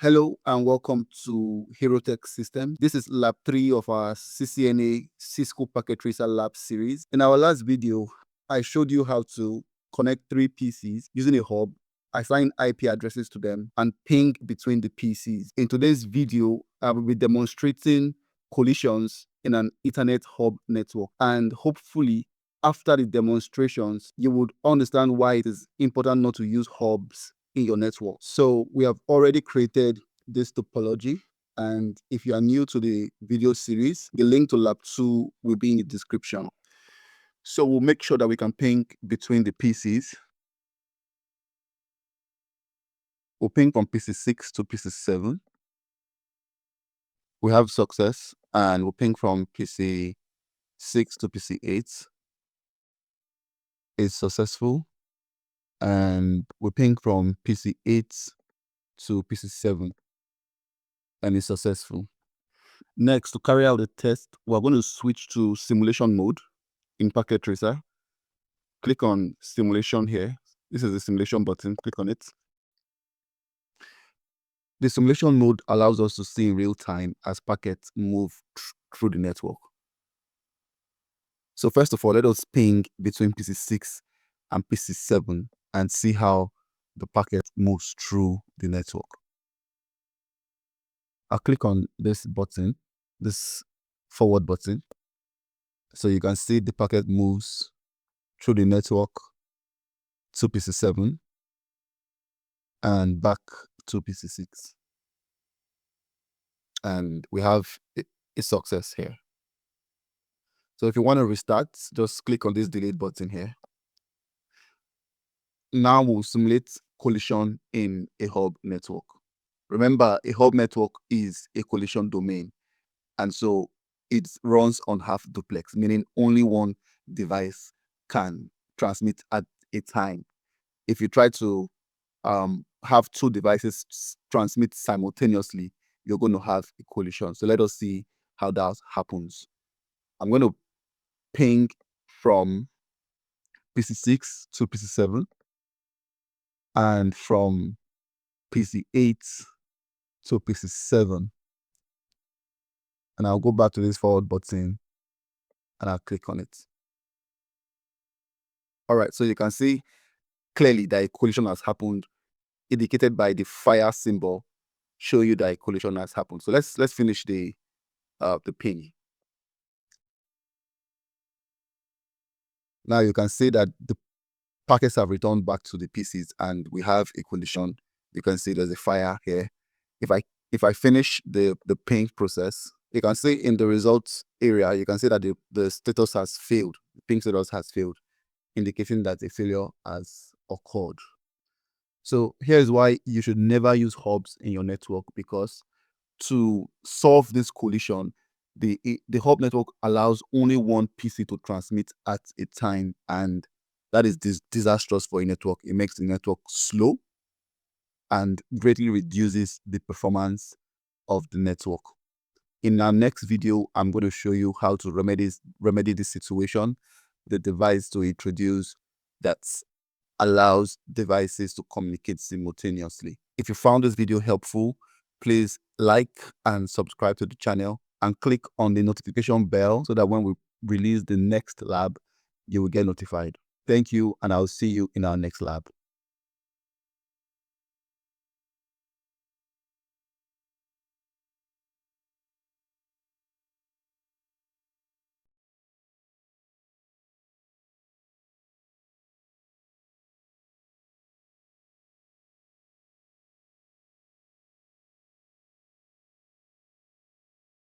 Hello and welcome to HeroTech System. This is Lab 3 of our CCNA Cisco Packet Tracer Lab series. In our last video, I showed you how to connect 3 PCs using a hub, assign IP addresses to them, and ping between the PCs. In today's video, I will be demonstrating collisions in an Ethernet hub network. And hopefully, after the demonstrations, you would understand why it is important not to use hubs in your network. So we have already created this topology. And if you are new to the video series, the link to Lab 2 will be in the description. So we'll make sure that we can ping between the PCs. We'll ping from PC 6 to PC 7. We have success, and we'll ping from PC 6 to PC 8. It's successful. And we ping from PC 8 to PC 7, and it's successful. Next, to carry out the test, we're going to switch to simulation mode in Packet Tracer. Click on simulation here. This is the simulation button. Click on it. The simulation mode allows us to see in real time as packets move through the network. So first of all, let us ping between PC 6 and PC 7 and see how the packet moves through the network. I'll click on this button, this forward button. So you can see the packet moves through the network to PC 7 and back to PC 6. And we have a success here. So if you want to restart, just click on this delete button here. Now we'll simulate collision in a hub network. Remember, a hub network is a collision domain. And so it runs on half duplex, meaning only one device can transmit at a time. If you try to have 2 devices transmit simultaneously, you're going to have a collision. So let us see how that happens. I'm going to ping from PC 6 to PC 7 and from PC 8 to PC 7. And I'll go back to this forward button and I'll click on it. All right, so you can see clearly that a collision has happened, indicated by the fire symbol, showing you that a collision has happened. So let's finish the ping. Now you can see that the packets have returned back to the PCs and we have a collision. You can see there's a fire here. If I finish the ping process, you can see in the results area, you can see that the status has failed. The ping status has failed, indicating that a failure has occurred. So here's why you should never use hubs in your network, because to solve this collision, the hub network allows only one PC to transmit at a time, and that is disastrous for a network. It makes the network slow and greatly reduces the performance of the network. In our next video, I'm going to show you how to remedy this situation, the device to introduce that allows devices to communicate simultaneously. If you found this video helpful, please like and subscribe to the channel and click on the notification bell so that when we release the next lab, you will get notified. Thank you, and I'll see you in our next lab.